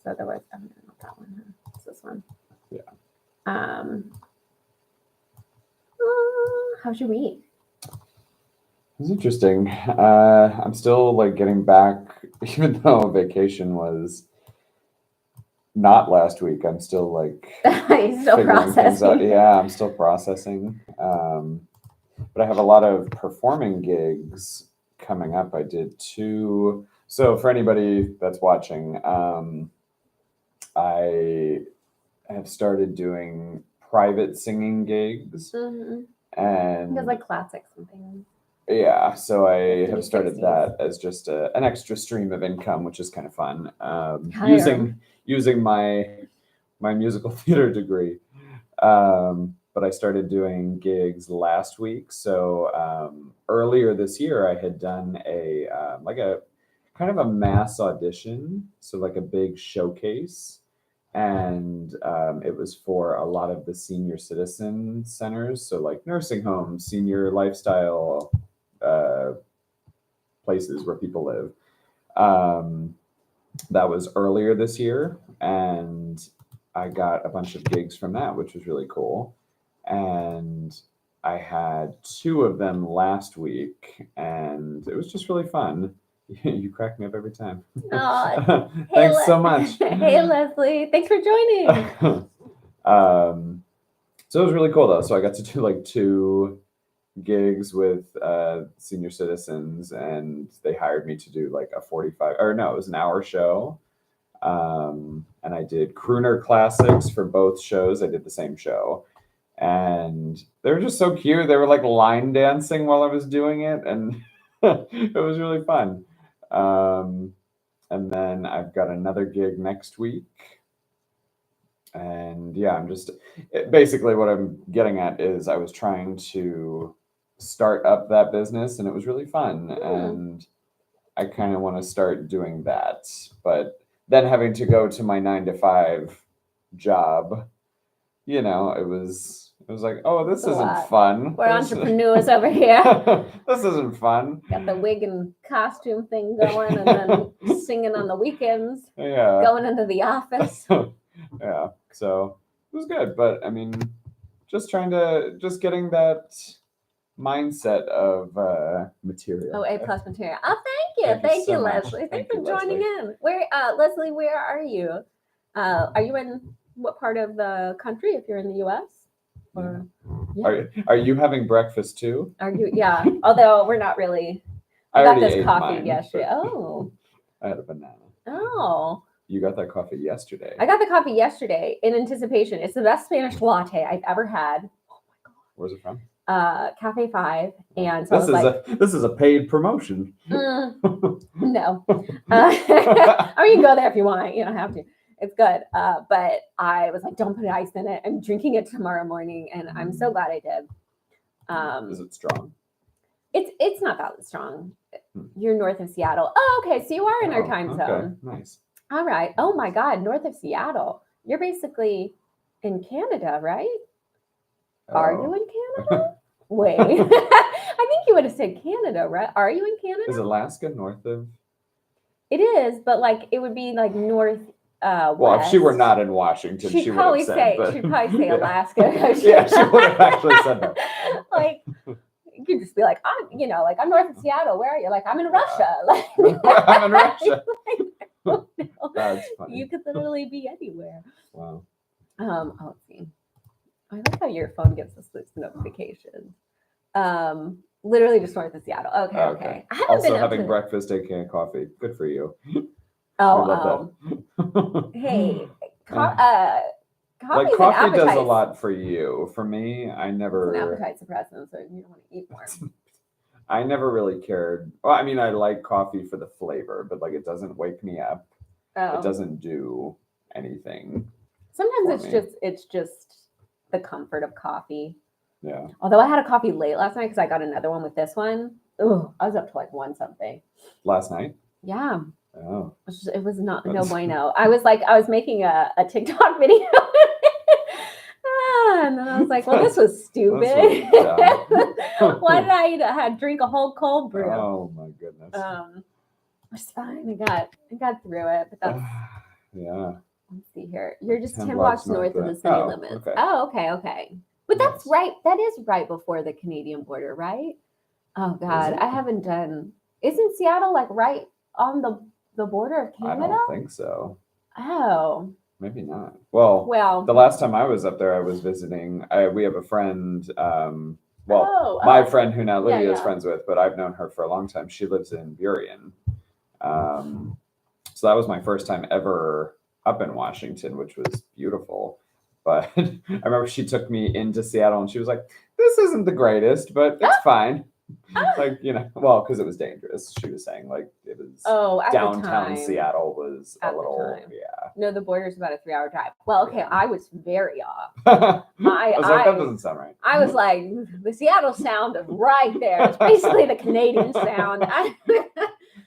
So there was, not that one. Huh? It's this one. Yeah. How's your week? It's interesting. I'm still like getting back, even though vacation was not last week. I'm still like You're still figuring things out. processing. Yeah, I'm still processing. But I have a lot of performing gigs coming up. I did 2. So for anybody that's watching, I have started doing private singing gigs, Mm-hmm. and Because like classics and things. yeah, so I have 50s, started 60s. that as just an extra stream of income, which is kind of fun. Using my musical theater degree. But I started doing gigs last week. So earlier this year, I had done a kind of a mass audition, so like a big showcase, and it was for a lot of the senior citizen centers, so like nursing homes, senior lifestyle places where people live. That was earlier this year, and I got a bunch of gigs from that, which was really cool. And I had 2 of them last week, and it was just really fun. You crack me up every time. Thanks so much. Hey, Leslie. Thanks for joining. So it was really cool, though. So I got to do like 2 gigs with senior citizens, and they hired me to do like a 45, or no, it was an hour show. And I did crooner classics for both shows. I did the same show, and they were just so cute. They were like line dancing while I was doing it, and it was really fun. And then I've got another gig next week, and yeah, basically what I'm getting at is I was trying to start up that business, and it was really fun, and I kind of want to start doing that, but then having to go to my 9 to 5 job, it was like, oh, this isn't fun. We're entrepreneurs over here. This isn't fun. Got the wig and costume thing going, and then singing on the weekends. Yeah. Going into the office. Yeah. So it was good, but I mean, just getting that mindset of material. Oh, A+ material. Oh, thank you, Leslie. Thanks for joining in. Where, Leslie, where are you? Are you in what part of the country? If you're in the U.S. Or are you having breakfast too? Are you? Yeah. Although we're not really. I got this coffee yesterday. Oh. I had a banana. Oh. You got that coffee yesterday. I got the coffee yesterday in anticipation. It's the best Spanish latte I've ever had. Oh my god. Where's it from? Cafe 5, and so this is a paid promotion. No. Or you can go there if you want. You don't have to. It's good. But I was like, don't put ice in it. I'm drinking it tomorrow morning, and I'm so glad I did. Is it strong? It's not that strong. You're north of Seattle. Oh, okay. So you are in our time zone. Nice. All right. Oh my God, north of Seattle. You're basically in Canada, right? Oh. Are you in Canada? Wait. I think you would have said Canada, right? Are you in Canada? Is Alaska north of? It is, but like it would be like north. Well, if she were not in Washington, she would have said. She'd probably say Alaska. Yeah, she would have actually said that. Like, you could just be like, I'm north of Seattle. Where are you? Like, I'm in Russia. Like, I'm in Russia. No. That's funny. You could literally be anywhere. Wow. Let's see. I like how your phone gives us this notification. Literally just north of Seattle. Okay. I haven't also having breakfast, aka coffee. Good for you. Hey, coffee does a lot for you. For me, I never. It's an appetite suppressant, so you don't want to eat more. I never really cared. Well, I mean, I like coffee for the flavor, but like it doesn't wake me up. Oh. It doesn't do anything. Sometimes it's just the comfort of coffee. Yeah. Although I had a coffee late last night because I got another one with this one. Oh, I was up to like 1 something. Last night? Yeah. Oh. It was no bueno. I was making a TikTok video. And then I was like, well, this was stupid. Why did I drink a whole cold brew? Oh my goodness. It's fine. I got through it, but Yeah. Let's see here. You're just 10 10 blocks north of the city Oh, limits. okay. Oh, okay. But that's Nice. right. That is right before the Canadian border, right? Oh God, it? I haven't done. Isn't Seattle like right on the border of I Canada? don't think so. Oh, Maybe not. Well, well. the last time I was up there, I was visiting. We have a friend. Well, Oh, my oh. friend who now Lydia is yeah. friends with, but I've known her for a long time. She lives in Burien. So that was my first time ever up in Washington, which was beautiful. But I remember she took me into Seattle and she was like, "This isn't the greatest, but it's fine." Like, well, because it was dangerous. She was saying like it was at downtown the time, Seattle was at a little, the time. yeah. No, the border's about a 3-hour drive. Well, okay, Yeah. I was very off. I was like, that doesn't sound right. I was like, the Seattle sound is right there. It's basically the Canadian sound.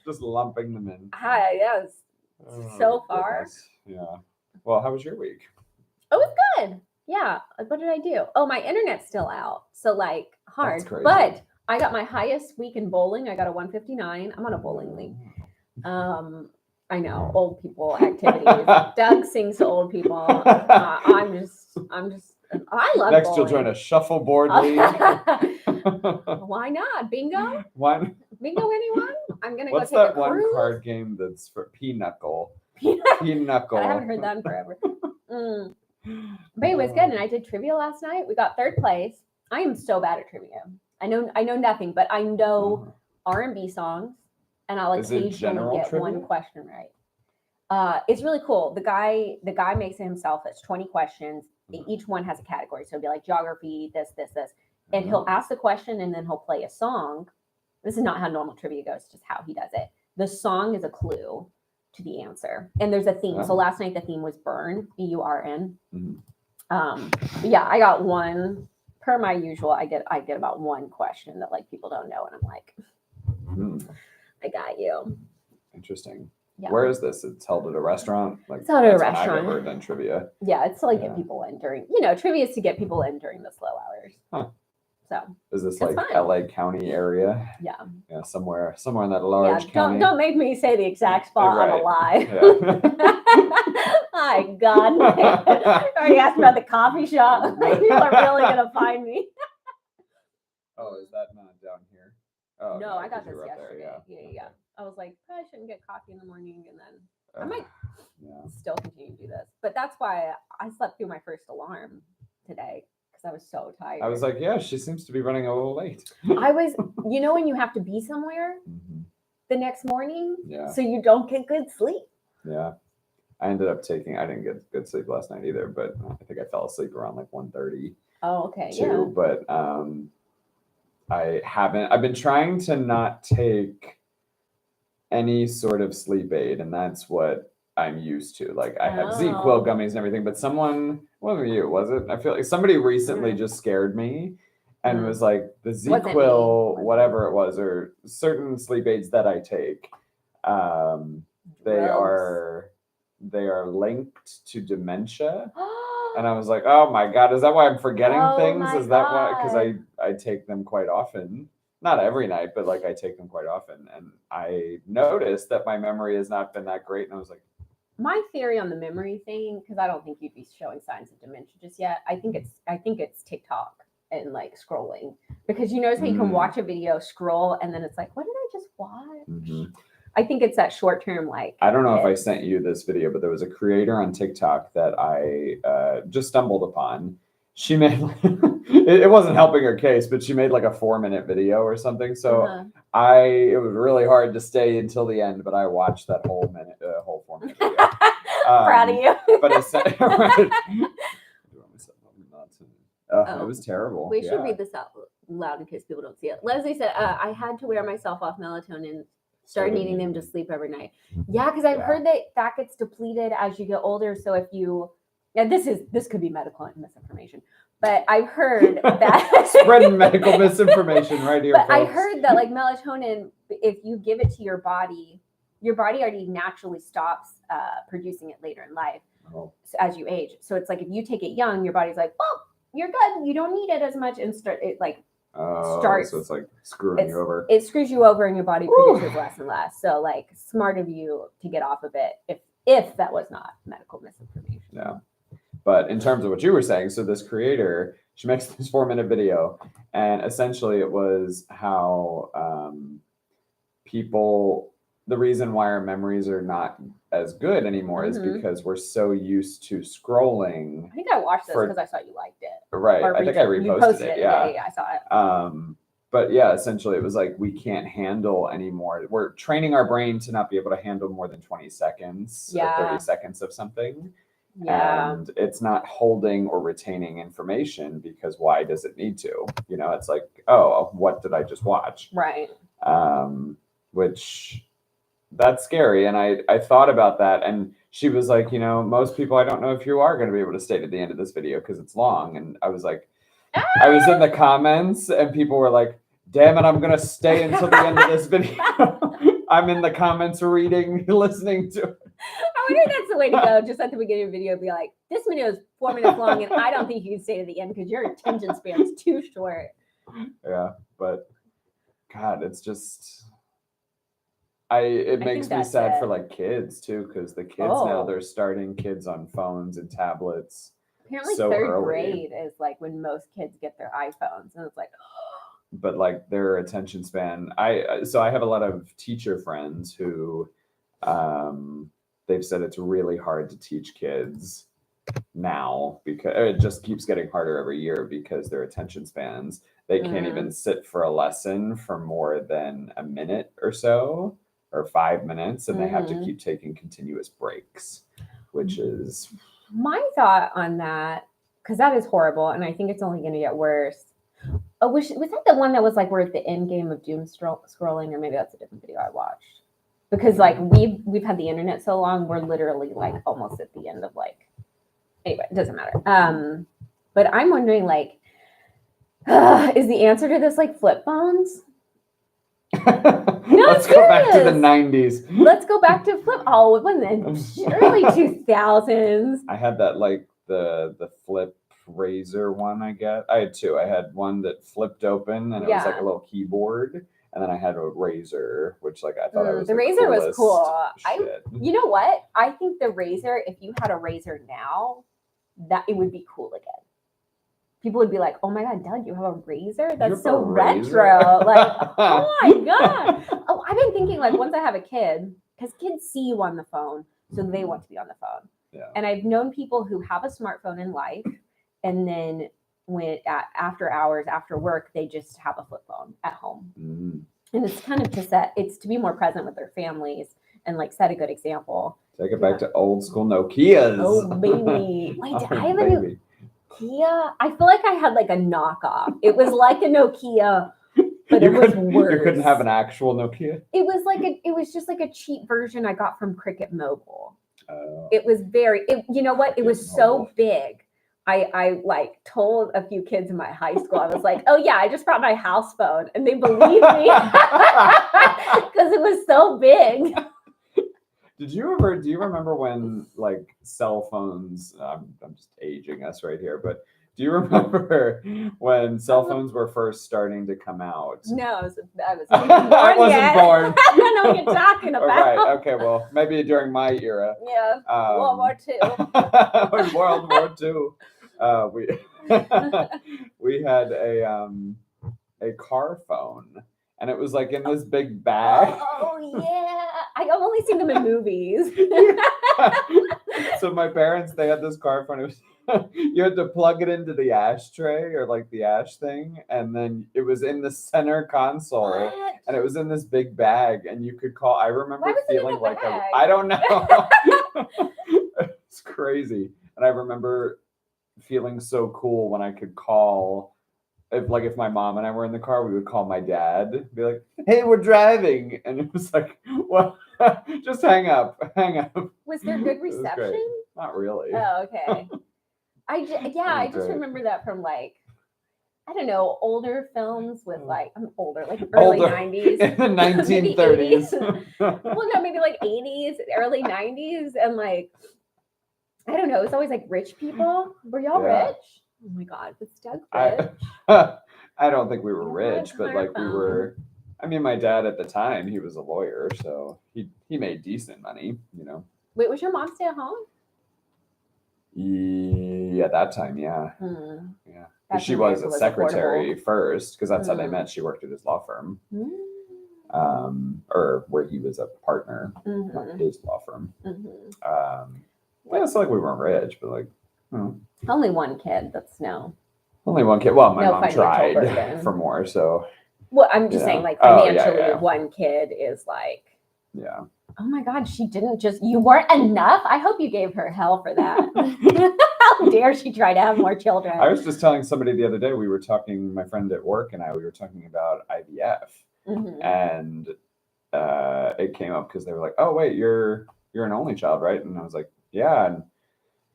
Just lumping them in. That was so far. Goodness. Yeah. Well, how was your week? It was good. Yeah. What did I do? Oh, my internet's still out. So like hard. That's crazy. But I got my highest week in bowling. I got a 159. I'm on a bowling league. I know, old people activities. Doug sings to old people. I'm just I love Next bowling. you'll join a shuffleboard league. Why not? Bingo? One. Bingo, anyone? I'm gonna What's go take that a one cruise. card game that's for Pinochle? I Pinochle. haven't heard that in forever. But it was good, and I did trivia last night. We got 3rd place. I am so bad at trivia. I know nothing, but I know R&B songs, and I'll occasionally get one question right. It's really cool. The guy makes it himself. It's 20 questions. Each one has a category. So it'll be like geography, this. And he'll ask the question and then he'll play a song. This is not how normal trivia goes, just how he does it. The song is a clue to the answer. And there's a theme. So last night the theme was burn, B-U-R-N. Yeah, I got one. Per my usual, I get about one question that like people don't know. And I'm like, I got you. Interesting. Yeah. Where is this? It's held at a restaurant? Like, it's held at a I've restaurant. ever done trivia. Yeah, it's to like get people in during, trivia is to get people in during the slow hours. Huh. So is this like fun. LA County area? Yeah. Yeah, somewhere in that large county. Don't make me say the exact spot on a lie. Yeah. My God. Already asked about the coffee shop. People are really gonna find me. Oh, is that not down here? Oh, no, I got this yesterday. There, Yeah. I was like, I shouldn't get coffee in the morning, and then I might still continue to do this. But that's why I slept through my first alarm today because I was so tired. I was like, yeah, she seems to be running a little late. I was, when you have to be somewhere the next morning, so you don't get good sleep. Yeah. I ended up I didn't get good sleep last night either, but I think I fell asleep around like 1:30. Oh, okay. Too, but I've been trying to not take any sort of sleep aid, and that's what I'm used to. Like I have ZQuil gummies and everything, but was it? I feel like somebody recently just scared me and was like, the ZQuil, whatever it was, or certain sleep aids that I take, they are linked to dementia. And I was like, oh my God, is that why I'm forgetting things? Is that why? Because I take them quite often. Not every night, but like I take them quite often. And I noticed that my memory has not been that great. And I was like, my theory on the memory thing, because I don't think you'd be showing signs of dementia just yet. I think it's TikTok and like scrolling. Because you notice how you can watch a video, scroll, and then it's like, what did I just watch? I think it's that short term, like. I don't know if I sent you this video, but there was a creator on TikTok that I just stumbled upon. She made, it wasn't helping her case, but she made like a 4-minute video or something. So it was really hard to stay until the end, but I watched that whole 4-minute video. Proud of you. But it's right. It was terrible. We should read this out loud in case people don't see it. Leslie said, I had to wear myself off melatonin. Started needing them to sleep every night. Yeah, because I've heard that gets depleted as you get older. So if you, this could be medical misinformation, but I've heard that spreading medical misinformation right here. But folks. I heard that like melatonin, if you give it to your body already naturally stops producing it later in life as you age. So it's like if you take it young, your body's like, well, you're good. You don't need it as much, and starts. So it's like screwing you over. It screws you over and your body produces less and less. So like smart of you to get off of it if that was not medical misinformation. Yeah. But in terms of what you were saying, so this creator, she makes this 4-minute video, and essentially it was how people, the reason why our memories are not as good anymore is because we're so used to scrolling. I think I watched this because I saw you liked it. Right. I think I reposted it. Yeah. Yeah, I saw it. But yeah, essentially it was like we can't handle anymore. We're training our brain to not be able to handle more than 20 seconds or 30 seconds of something. Yeah. And it's not holding or retaining information because why does it need to? You know, it's like, oh, what did I just watch? Right. Which that's scary. And I thought about that, and she was like, you know, most people, I don't know if you are going to be able to stay to the end of this video because it's long. And I was like, I was in the comments and people were like, damn it, I'm going to stay until the end of this video. I'm in the comments reading, listening to it. I wonder if that's the way to go. Just at the beginning of the video, be like, this video is 4 minutes long and I don't think you can stay to the end because your attention span is too short. Yeah, but God, it's just... It makes me sad for like kids too, because the kids now, they're starting kids on phones and tablets. Apparently third grade is like when most kids get their iPhones, and it's like, but like their attention span. So I have a lot of teacher friends who they've said it's really hard to teach kids now because it just keeps getting harder every year because their attention spans, they can't even sit for a lesson for more than a minute or so, or 5 minutes, and they have to keep taking continuous breaks, which is... My thought on that, because that is horrible, and I think it's only going to get worse. Oh, was that the one that was like we're at the end game of doom scrolling, or maybe that's a different video I watched? Because like we've had the internet so long, we're literally like almost at the end of like... Anyway, it doesn't matter. But I'm wondering, like, is the answer to this like flip phones? No, let's go back to the 90s. Let's go back to flip. Oh, it wasn't in early 2000s. I had that like the flip razor one. I had two. I had one that flipped open and it was like a little keyboard, and then I had a razor, which like I thought it was the razor was cool. Shit. You know what? I think the razor, if you had a razor now, that it would be cool again. People would be like, "Oh my God, Doug, you have a razor? That's so retro!" Like, oh my God. Oh, I've been thinking like once I have a kid, because kids see you on the phone, so they want to be on the phone. Yeah. And I've known people who have a smartphone in life, and then when after hours, after work, they just have a flip phone at home. And it's kind of to be more present with their families and like set a good example. Take it back to old school Nokias. Oh baby, wait, did I have a new Nokia? I feel like I had like a knockoff. It was like a Nokia, but it was worse. You couldn't have an actual Nokia? It was just like a cheap version I got from Cricket Mobile. Oh. It was you know what? It was so big. I like told a few kids in my high school, I was like, oh yeah, I just brought my house phone, and they believed me because it was so big. Do you remember when like cell phones, I'm just aging us right here, but do you remember when cell phones were first starting to come out? No, I wasn't born. I don't know what you're talking about. Right, okay, well, maybe during my era. Yeah, World War II. World War II. We had a car phone, and it was like in this big bag. Oh yeah, I've only seen them in movies. So my parents, they had this car phone. It was, you had to plug it into the ashtray or like the ash thing, and then it was in the center console. What? And it was in this big bag, and you could call. I remember feeling like bag? I don't know. It's crazy. And I remember feeling so cool when I could call. If my mom and I were in the car, we would call my dad, be like, "Hey, we're driving," and it was like, "What? Just hang up." Was there good reception? Not really. Oh, okay. I just remember that from like, I don't know, older films with like, I'm older, like early 90s. In the 1930s. Well, no, maybe like 80s, early 90s. And like, I don't know, it's always like rich people. Were y'all rich? Oh my God, was Doug rich? I don't think we were rich, but like we were. I mean, my dad at the time, he was a lawyer, so he made decent money, you know. Wait, was your mom stay at home? Yeah, that time, yeah. Hmm. Yeah. That's She when was a America was secretary first, because that's how they Mm. met. She worked at his law firm, Mm. or where he was a partner, not Mhm. his law firm. Mhm. Yeah, it's not like we weren't rich, but like, Only one kid. That's no. only one kid. Well, my No mom financial tried burden. for more, so Well, I'm just Yeah. saying, like Oh, yeah, financially, yeah. one kid is like, yeah. oh my God, she didn't just, you weren't enough. I hope you gave her hell for that. How dare she try to have more children? I was just telling somebody the other day, we were talking, my friend at work and we were talking about IVF, Mhm. and it came up because they were like, "Oh wait, you're an only child, right?" And I was like, "Yeah," and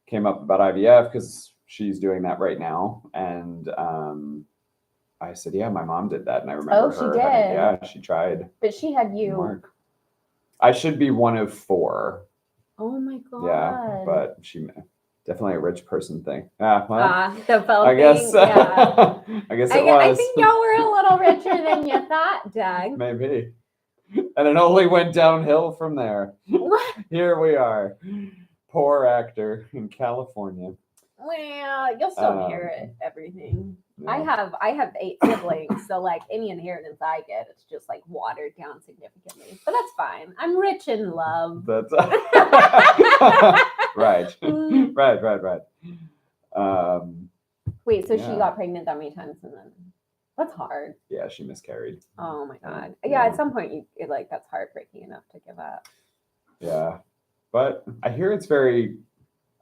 came up about IVF because she's doing that right now, and I said, "Yeah, my mom did that," and I remember Oh, she her did. having, yeah, she tried. But she had you. Mark. I should be one of 4. Oh my God. Yeah, but she definitely a rich person thing. Yeah, well, the phone I guess. thing. Yeah. I guess it was. I think y'all were a little richer than you thought, Doug. Maybe. And it only went downhill from there. Here we are. Poor actor in California. Well, you'll still inherit everything. Yeah. I have 8 siblings, so like any inheritance I get, it's just like watered down significantly. But that's fine. I'm rich in love. That's right. Right. Wait, so she Yeah. got pregnant that many times, and then that's hard. Yeah, she miscarried. Oh my God. Yeah, at some point that's heartbreaking enough to give up. Yeah, but I hear it's very.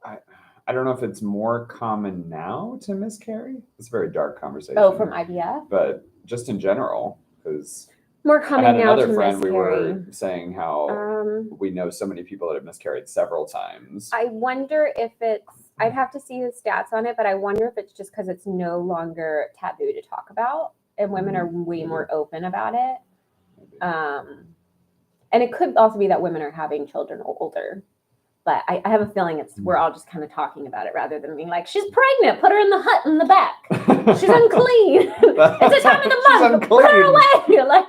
I don't know if it's more common now to miscarry. It's a very dark conversation. Oh, from IVF? But just in general, because more common I had now another to friend. miscarry. We were saying how we know so many people that have miscarried several times. I wonder if it's. I'd have to see the stats on it, but I wonder if it's just because it's no longer taboo to talk about, and women are way more open about it. And it could also be that women are having children older. But I have a feeling we're all just kind of talking about it rather than being like, she's pregnant, put her in the hut in the back. She's unclean. It's a time of the month, put her away. Like,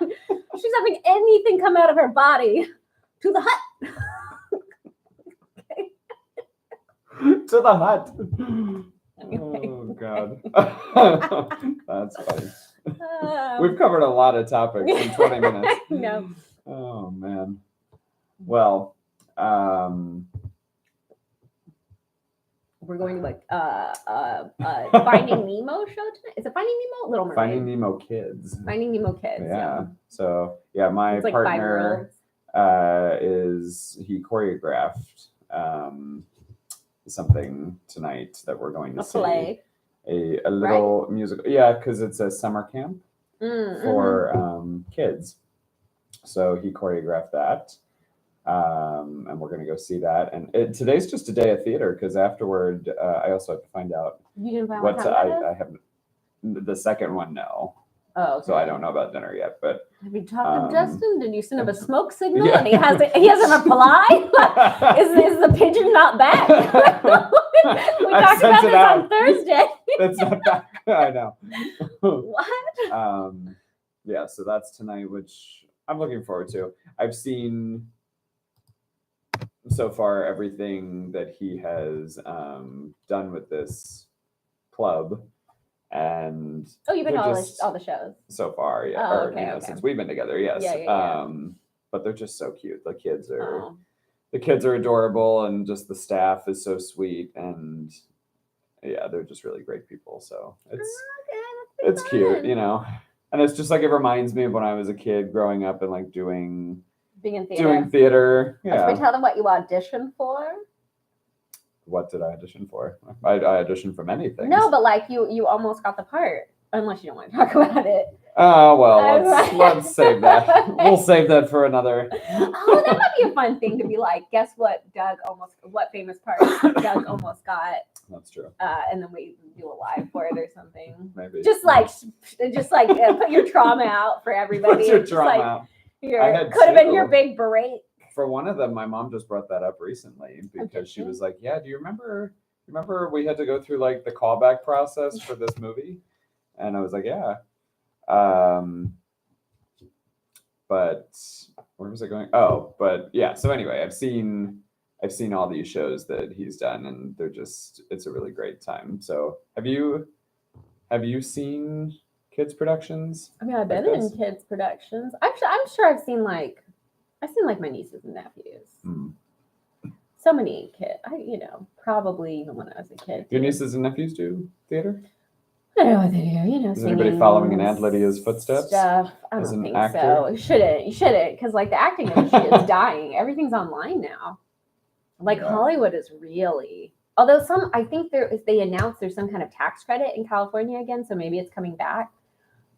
she's having anything come out of her body to the hut. To the hut. Anyway. Oh, God. That's funny. We've covered a lot of topics in 20 minutes. No. Oh, man. Well, we're going to like Finding Nemo show tonight. Is it Finding Nemo? Little Mermaid. Finding Nemo Kids. Finding Nemo Kids. Yeah. So yeah, my it's like partner he choreographed something tonight that we're going to see. Play. A little musical. Yeah, because it's a summer camp for kids. So he choreographed that. And we're going to go see that. And today's just a day of theater because afterward, I also have to find out you didn't find what time I have. The second one, no. Oh, okay. So I don't know about dinner yet. But have you talked to Justin? Did you send him a smoke signal? Yeah. And he hasn't replied. is the pigeon not back? We talked about this on Thursday. That's not back. I know. What? Yeah. So that's tonight, which I'm looking forward to. I've seen so far everything that he has done with this club, and you've been to all the shows so far, yeah. Oh, okay. Since we've been together, yes. Yeah. But they're just so cute. The kids are adorable, and just the staff is so sweet, and yeah, they're just really great people. So it's cute, and it's just like it reminds me of when I was a kid growing up and like doing theater. Yeah. Should we tell them what you auditioned for? What did I audition for? I auditioned for many things. No, but like you almost got the part. Unless you don't want to talk about it. Oh, well, let's save that. We'll save that for another. Oh, that might be a fun thing to be like, guess what what famous part Doug almost got. That's true. And then we do a live for it or something. Maybe. Just like put your trauma out for everybody. Put your trauma out. Could have been your big break. For one of them, my mom just brought that up recently because she was like, yeah, do you remember we had to go through like the callback process for this movie? And I was like, yeah. But where was I going? Oh, but yeah. So anyway, I've seen I've seen all these shows that he's done, and it's a really great time. So have you seen kids productions? I mean, I've like been in this? kids productions. Actually, I'm sure I've seen like my nieces and nephews. Mm. So many kids. Probably even when I was a kid. Your too. nieces and nephews do theater? I don't know what they do. Is anybody singing following in Aunt Lydia's footsteps? Stuff. I as don't an think actor? so. You shouldn't, because like the acting industry is dying. Everything's online now. Like Yeah. Hollywood is really. Although I think they announced there's some kind of tax credit in California again, so maybe it's coming back.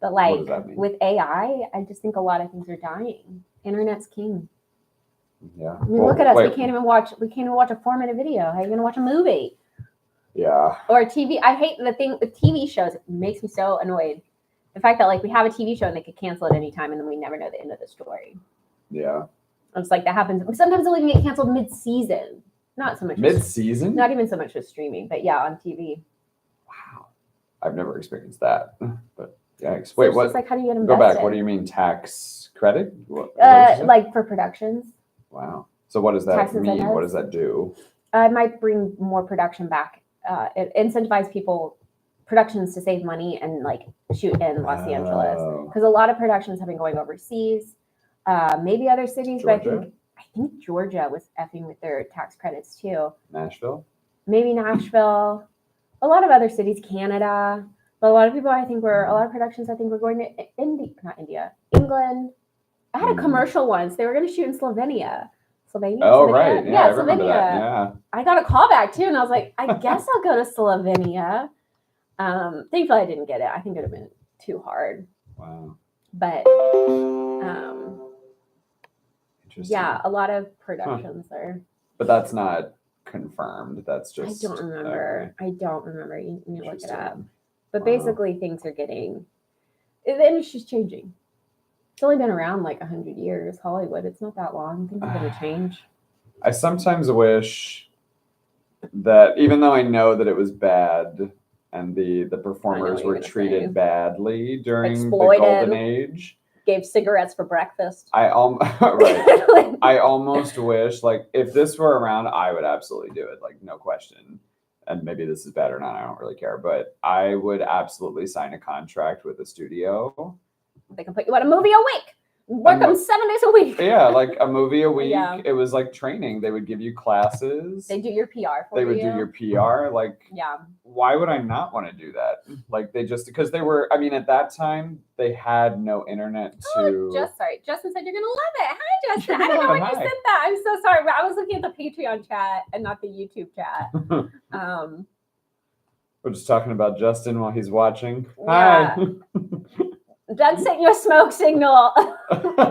But What like does that mean? with AI, I just think a lot of things are dying. Internet's king. Yeah. I mean, look at us. We can't even watch a 4-minute video. How are you gonna watch a movie? Yeah. Or TV. I hate the thing with TV shows. It makes me so annoyed. The fact that like we have a TV show and they could cancel it anytime and then we never know the end of the story. Yeah. It's like that happens. Sometimes they'll even get canceled mid-season. Not so much mid-season. Not even so much with streaming, but yeah, on TV. Wow. I've never experienced that. But yikes. So Wait, it's what? just like, how do you get Go invested? back. What do you mean tax credit? What Like for productions. Wow. So what does that Tax mean? incentives. What does that do? It might bring more production back. It incentivizes productions to save money and like shoot in Los Angeles, Oh. because a lot of productions have been going overseas. Maybe other cities, Georgia? but I think Georgia was effing with their tax credits too. Nashville? Maybe Nashville. A lot of other cities, Canada. But a lot of productions I think were going to England. I had a commercial once. They were going to shoot in Slovenia. Oh, right. Yeah, I remember Slovenia. that. Yeah. I got a call back too, and I was like, I guess I'll go to Slovenia. Thankfully, I didn't get it. I think it would have been too hard. Wow. But Interesting. yeah, a lot of productions are. But that's not confirmed. That's just. I don't remember. Okay. I don't remember. You need to look it up. But Wow. basically, things are getting. The industry's changing. It's only been around like 100 years. Hollywood. It's not that long. Things are going to change. I sometimes wish that, even though I know that it was bad and the performers were treated badly during Exploited. the golden age, Gave cigarettes for breakfast. right. I almost wish, like, if this were around, I would absolutely do it, like, no question. And maybe this is bad or not, I don't really care, but I would absolutely sign a contract with a studio. They can put you on a movie a week. Work them 7 days a week. Yeah, like a movie a week. Yeah. It was like training. They would give you classes. They do your PR for you. They would do your PR. Like, yeah. Why would I not want to do that? Like, because they were, I mean, at that time, they had no internet to. Sorry. Justin said you're going to love it. Hi, Justin. I don't know when you said that. I'm so sorry. I was looking at the Patreon chat and not the YouTube chat. We're just talking about Justin while he's watching. Yeah. Hi. Doug sent you a smoke signal.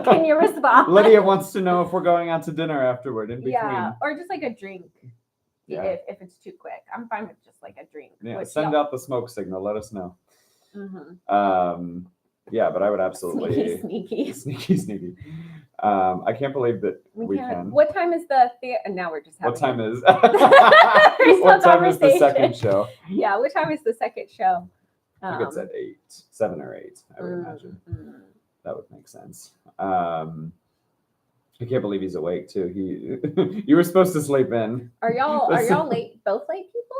Can you respond? Lydia wants to know if we're going out to dinner afterward in between. Yeah, or just like a drink. Yeah. If it's too quick, I'm fine with just like a drink. Yeah, send out the smoke signal. Let us know. Mm-hmm. Yeah, but I would absolutely sneaky. I can't believe that we can. What time is the theater? And now we're just having. What time is? What time is the second show? Yeah, what time is the second show? I think it's at 7 or 8. I would imagine that would make sense. I can't believe he's awake too. You were supposed to sleep in. Are y'all late? Both late people?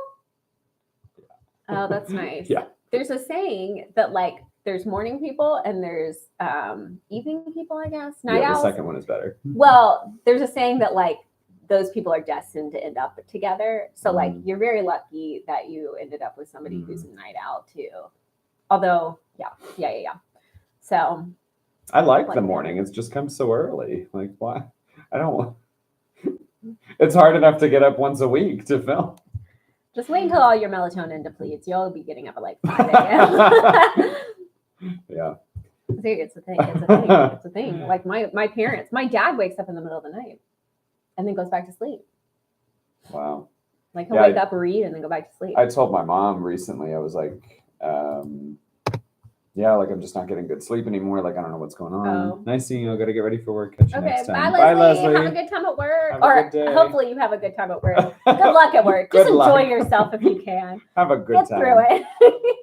Yeah. Oh, that's nice. Yeah. There's a saying that like there's morning people and there's evening people, I guess. Night owls. The second one is better. Well, there's a saying that like those people are destined to end up together. So like you're very lucky that you ended up with somebody who's a night owl too. Although, yeah. So I like the morning. It's just comes so early. Like, why? I don't want. It's hard enough to get up once a week to film. Just wait until all your melatonin depletes. You'll be getting up at like 5 a.m. Yeah. It's a thing. Like my dad wakes up in the middle of the night and then goes back to sleep. Wow. Like he'll wake up, read, and then go back to sleep. I told my mom recently, I was like, like I'm just not getting good sleep anymore. Like, I don't know what's going on. Oh. Nice seeing you. I got to get ready for work. Catch you next time. Bye, Leslie. Have a good time at work. Have a good day. Hopefully you have a good time at work. Good luck at work. Just enjoy yourself if you can. Have a good time. Get through it.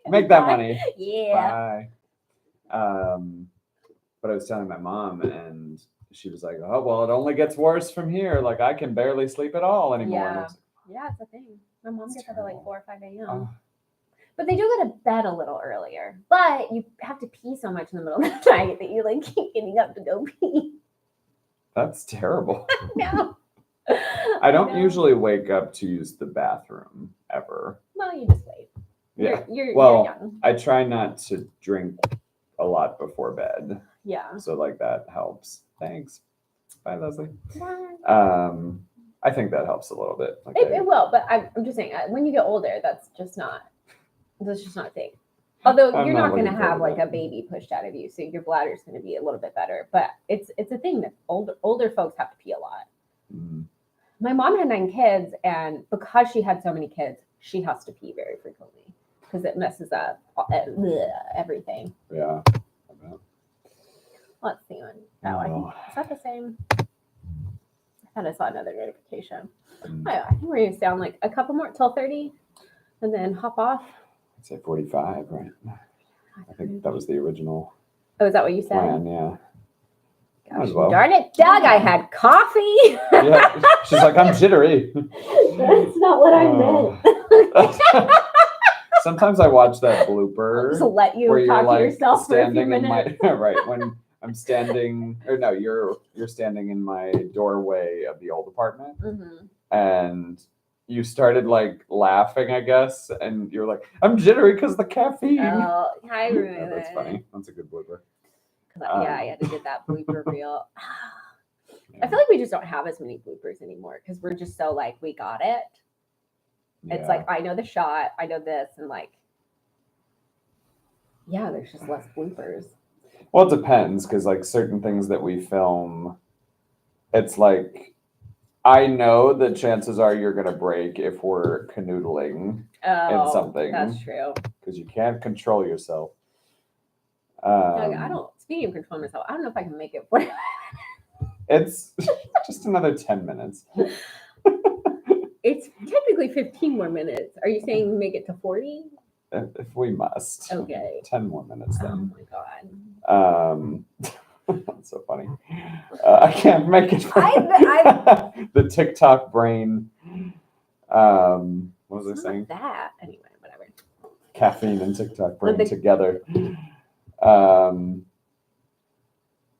Make that money. Yeah. Bye. But I was telling my mom, and she was like, oh, well, it only gets worse from here. Like, I can barely sleep at all anymore. And I Yeah. was Yeah, it's a thing. My mom gets up at like terrible. 4 or 5 a.m. Oh, But they do go to bed a little earlier. But you have to pee so much in the middle of the night that you like keep getting up to go pee. that's terrible. No. I don't know. usually wake up to use the bathroom ever. Well, you just wait. Yeah. You're Well, young. I try not to drink a lot before bed. Yeah. So like that helps. Thanks. Bye, Leslie. Bye. I think that helps a little bit. Like It will, but I'm just saying, when you get older, that's just not a thing. Although I'm you're not not going to looking forward have to like that. a baby pushed out of you, so your bladder's going to be a little bit better. But it's a thing that older folks have to pee a lot. Mhm. My mom had 9 kids, and because she had so many kids, she has to pee very frequently because it messes up everything. Yeah. Let's see one. Oh, I think is that the same? I thought I saw another notification. Mm. Oh, I think we're going to sound like a couple more till 30, and then hop off. I'd say 45, right? I think that was the original Oh, is that what you said? plan. Yeah. Might Gosh, as well. darn it, Doug! I had coffee. Yeah. She's like, I'm jittery. That's not what I meant. Sometimes I watch that I'll blooper just let you where you're talk to like yourself for a few standing in my minutes. right when I'm standing, or no, you're standing in my doorway of the old apartment, Mm-hmm. and you started like laughing, I guess, and you're like, I'm jittery because the caffeine. Oh, I remember Yeah, that's that. funny. That's a good blooper. Yeah, I had to get that blooper reel. I feel like we just don't have as many bloopers anymore because we're just so like, we got it. It's Yeah. like, I know the shot, I know this, and like, yeah, there's just less bloopers. Well, it depends because like certain things that we film, it's like I know that chances are you're gonna break if we're canoodling Oh, something. that's true. because you can't control yourself. Doug, I don't. Speaking of controlling myself, I don't know if I can make it 45. It's just another 10 minutes. It's technically 15 more minutes. Are you saying make it to 40? If we must. Okay. 10 more minutes Oh then. my god. That's so funny. I can't make it. The TikTok brain. What was I It's saying? not that. Anyway, whatever. Caffeine and TikTok brain The- together.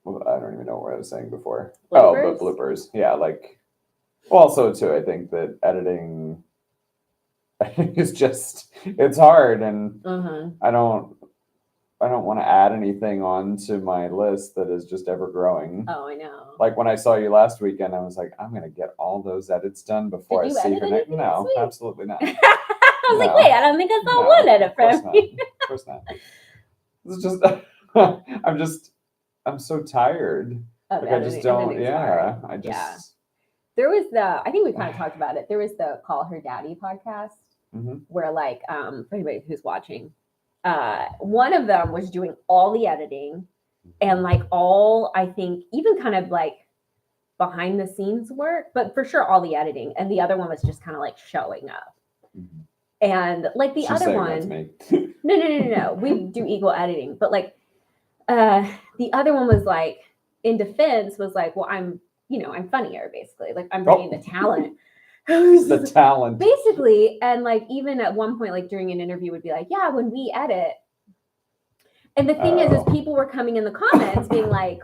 Well, I don't even know what I was saying before. Bloopers? Oh, but bloopers. Yeah, like. Well, also too, I think that editing is just it's hard, and Uh-huh. I don't want to add anything onto my list that is just ever growing. Oh, I know. Like when I saw you last weekend, I was like, I'm gonna get all those edits done before Did I you see edit her next. anything No, this week? absolutely not. I was like, No. wait, I don't think I saw No, one edit of course from not. you. Of course not. It's just I'm so tired. Of Like I just editing- don't. editing's Yeah, hard. I just. Yeah. There was I think we kind of talked about it. There was the Call Her Daddy podcast Mhm. where like, for anybody who's watching, one of them was doing all the editing and like all, I think, even kind of like behind the scenes work, but for sure all the editing. And the other one was just kind of like showing up. Mhm. And like the She's other saying one, that's me. no. We do equal editing, but like the other one was like, in defense, was like, well, I'm funnier basically. Like I'm bringing the talent. The talent. Basically, and like even at one point, like during an interview, would be like, yeah, when we edit. And the thing is people were coming in the comments being like,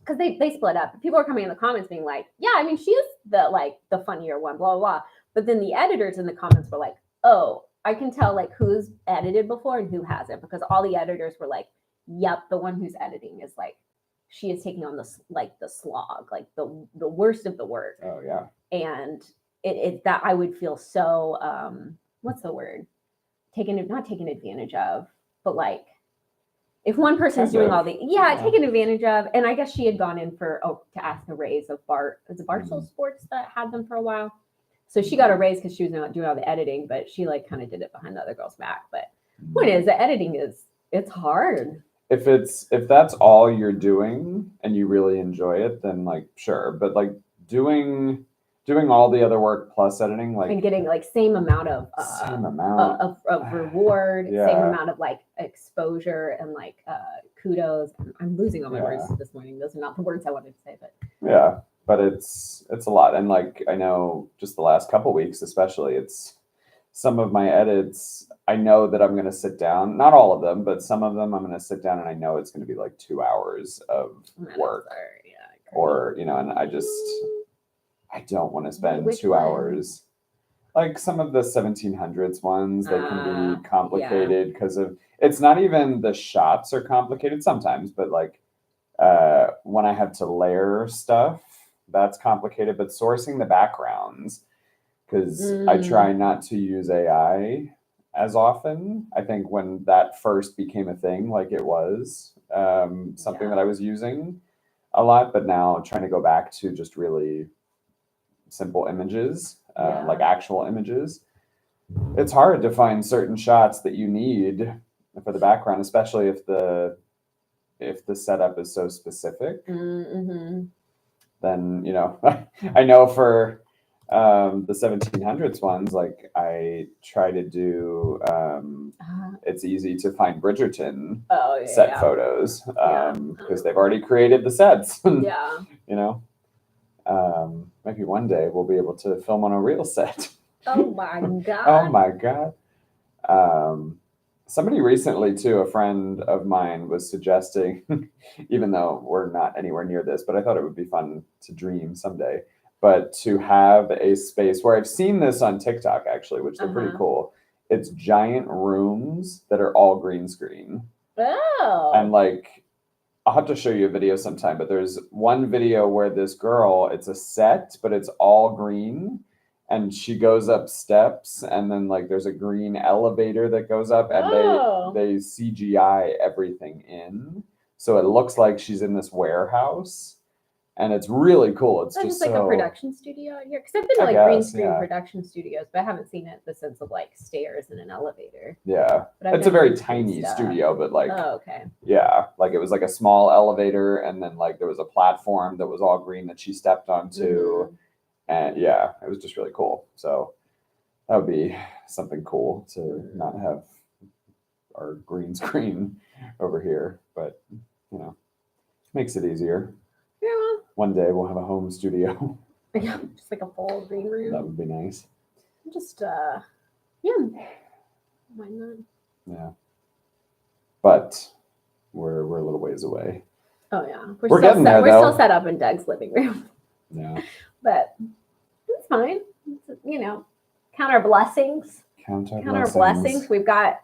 because they split up. People were coming in the comments being like, yeah, I mean, she is the funnier one, blah, blah, blah. But then the editors in the comments were like, oh, I can tell like who's edited before and who hasn't, because all the editors were like, yep, the one who's editing is like, she is taking on the slog, like the worst of the work. Oh yeah. And it that I would feel so what's the word? Not taken advantage of, but like if one person's doing all the taken advantage of. And I guess she had gone in to ask a raise of Barstool Sports that had them for a while. So she got a raise because she was not doing all the editing, but she like kind of did it behind the other girl's back. But point is, the editing it's hard. If that's all you're doing and you really enjoy it, then like sure. But like doing doing all the other work plus editing, like and getting like same amount of same amount. of reward, Yeah. same amount of like exposure and like kudos. I'm losing all my Yeah. words this morning. Those are not the words I wanted to say, but Yeah, but it's a lot. And like I know just the last couple weeks especially, it's some of my edits, I know that I'm going to sit down, not all of them, but some of them I'm going to sit down and I know it's going to be like 2 hours of work. Or, you know, and I don't want to spend Which 2 one? hours. Like some of the 1700s ones, they can be complicated because of, it's not even the shots are complicated sometimes, but like when I have to layer stuff, that's complicated. But sourcing the backgrounds, because I try not to use AI as often. I think when that first became a thing, like it was something that I was using a lot, but now trying to go back to just really simple images, like actual images. It's hard to find certain shots that you need for the background, especially if the setup is so specific. Mm-hmm. Then, you know, I know for the 1700s ones, like I try to do it's easy to find Bridgerton set photos because they've already created the sets. Yeah. You know, maybe one day we'll be able to film on a real set. Oh my God. Oh my God. Somebody recently too, a friend of mine was suggesting, even though we're not anywhere near this, but I thought it would be fun to dream someday, but to have a space where I've seen this on TikTok actually, which they're pretty cool. It's giant rooms that are all green screen. Oh. And like, I'll have to show you a video sometime, but there's one video where this girl, it's a set, but it's all green. And she goes up steps, and then like there's a green elevator that goes up, and they CGI everything in, so it looks like she's in this warehouse, and it's really cool. It's just like a production studio out here, because I've been to like green screen production studios, but I haven't seen it the sense of like stairs and an elevator. Yeah, it's a very tiny studio, but like yeah, like it was like a small elevator, and then like there was a platform that was all green that she stepped onto. And yeah, it was just really cool. So that would be something cool to not have our green screen over here, but you know, makes it easier. Yeah. One day we'll have a home studio. Yeah, just like a full green room. That would be nice. Just yeah. Why not? Yeah. But we're a little ways away. Oh yeah. We're getting there, we're still set up in Doug's living room. Yeah. But it's fine. You know, count our blessings. Count our blessings. We've got,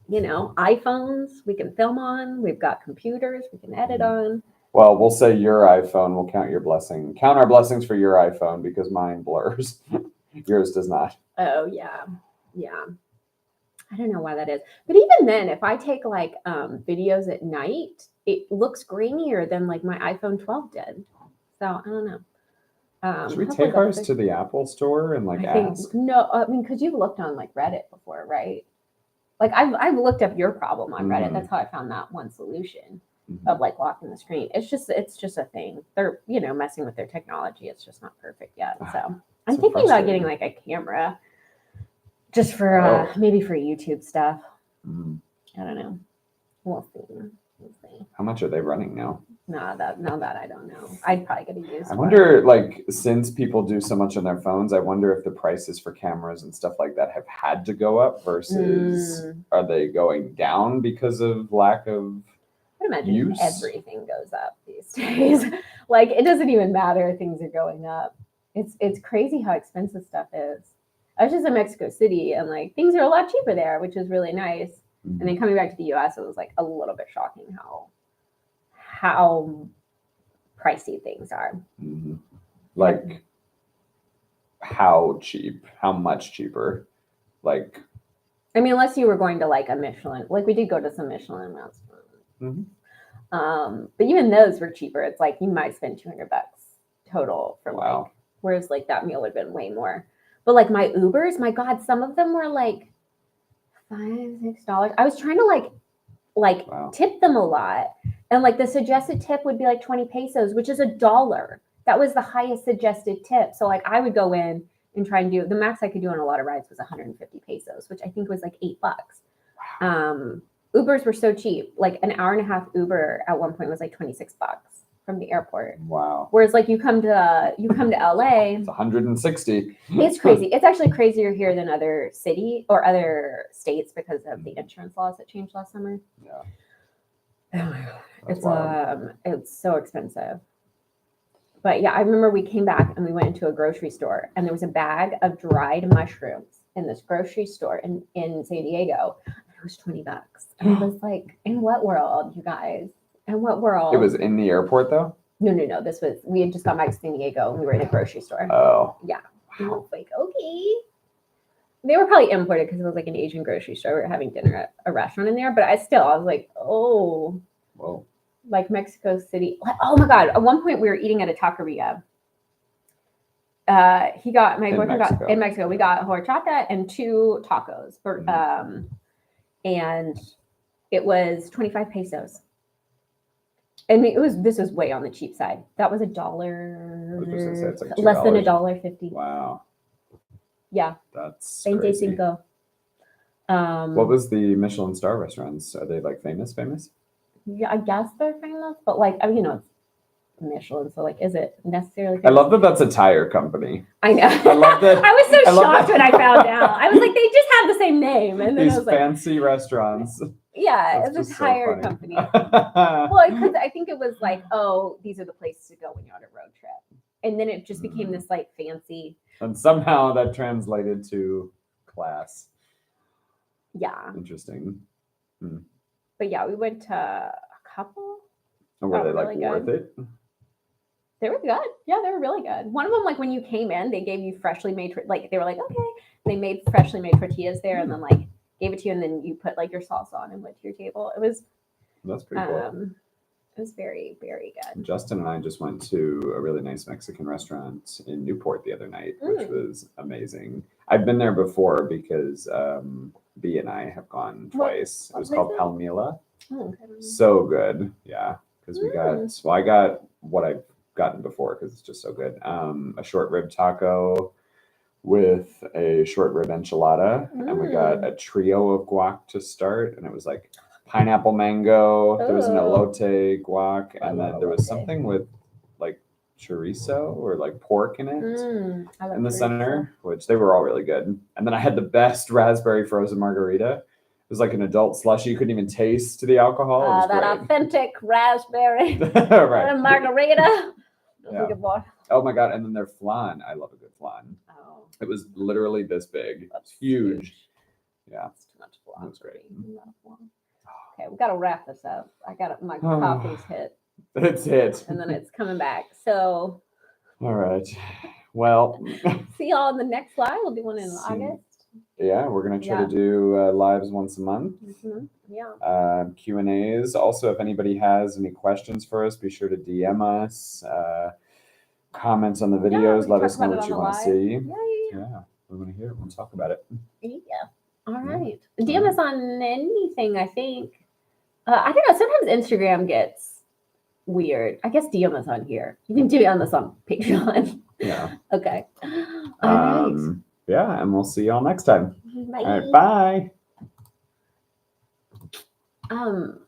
you know, iPhones we can film on. We've got computers we can edit on. Well, we'll say your iPhone. We'll count your blessing. Count our blessings for your iPhone because mine blurs. Yours does not. Oh yeah, yeah. I don't know why that is, but even then, if I take like videos at night, it looks grainier than like my iPhone 12 did. So I don't know. Should we take ours to the Apple store and like ask? No, I mean, because you've looked on like Reddit before, right? Like I've looked up your problem on Reddit. That's how I found that one solution of like locking the screen. It's just a thing. They're, you know, messing with their technology. It's just not perfect yet. So I'm thinking about getting like a camera just for maybe for YouTube stuff. I don't know. We'll see. How much are they running now? No, that I don't know. I'd probably get a used I wonder, like, since people do so much on their phones, I wonder if the prices for cameras and stuff like that have had to go up versus are they going down because of lack of I imagine use? Everything goes up these days. Like it doesn't even matter. Things are going up. It's crazy how expensive stuff is. I was just in Mexico City and like things are a lot cheaper there, which is really nice. And then coming back to the US, it was like a little bit shocking how pricey things are. Like how cheap? How much cheaper? Like I mean, unless you were going to like a Michelin, like we did go to some Michelin restaurants. But even those were cheaper. It's like you might spend $200 total for like, whereas like that meal would have been way more. But like my Ubers, my God, some of them were like $5-6. I was trying to tip them a lot, and like the suggested tip would be like 20 pesos, which is $1. That was the highest suggested tip. So like I would go in and try and do the max I could do on a lot of rides was 150 pesos, which I think was like $8. Ubers were so cheap. Like an hour and a half Uber at one point was like $26 from the airport. Wow. Whereas like you come to LA, it's 160. It's crazy. It's actually crazier here than other city or other states because of the insurance laws that changed last summer. Yeah. Oh my god. That's wild. It's so expensive. But yeah, I remember we came back and we went into a grocery store and there was a bag of dried mushrooms in this grocery store in San Diego. And it was $20. And I was like, in what world, you guys? In what world? It was in the airport though? No. We had just gone back to San Diego and we were in a grocery store. Oh. Yeah. And I was like, okay. They were probably imported because it was like an Asian grocery store. We were having dinner at a restaurant in there. But I was like, oh. Whoa. Like Mexico City. Oh my God. At one point we were eating at a taqueria. My boyfriend got in Mexico. We got horchata and 2 tacos. And it was 25 pesos. And this was way on the cheap side. That was $1. It's like less than $1.50. Wow. Yeah. That's 25. What was the Michelin star restaurants? Are they like famous? Yeah, I guess they're famous, but like, I mean, it's Michelin, so like, is it necessarily famous? I love that that's a tire company. I know. I love that. I was so shocked when I found out. I was like, they just have the same name. And then These I was like, fancy restaurants. Yeah, That's it's a just so tire funny. company. Well, because I think it was like, oh, these are the places to go when you're on a road trip. And then it just became this like fancy. And somehow that translated to class. Yeah. Interesting. But yeah, we went to a couple. And were they like really worth good. it? They were good. Yeah, they were really good. One of them, like when you came in, they gave you freshly made, like they were like, okay. They made freshly made tortillas there and then like gave it to you and then you put like your salsa on and went to your table. That's pretty cool. It was very, very good. Justin and I just went to a really nice Mexican restaurant in Newport the other night, which was amazing. I've been there before because B and I have gone twice. It was called Palmila. Oh, okay. So good. Yeah. Because I got what I've gotten before because it's just so good. A short rib taco with a short rib enchilada. And we got a trio of guac to start. And it was like pineapple mango. There was an elote guac. And then there was something with like chorizo or like pork in it in the center, which they were all really good. And then I had the best raspberry frozen margarita. It was like an adult slushy. You couldn't even taste the alcohol. That authentic raspberry right. margarita. Yeah. Oh my God. And then their flan. I love a good flan. Oh. It was literally this big. It's huge. Yeah. It's too much flan. It was great. Okay, we got to wrap this up. My coffee's hit. It's hit. And then it's coming back. So. All right. Well. See y'all in the next live. We'll do one in August. Yeah, we're going to try to do lives once a month. Yeah. Q&As. Also, if anybody has any questions for us, be sure to DM us. Comments on the videos. Let us know what you want to see. Yeah. We want to hear it. We'll talk about it. Yeah. All right. DM us on anything, I think. I don't know. Sometimes Instagram gets weird. I guess DM us on here. You can DM us on Patreon. Yeah. Okay. All right. Yeah, and we'll see y'all next time. Bye. All right, bye.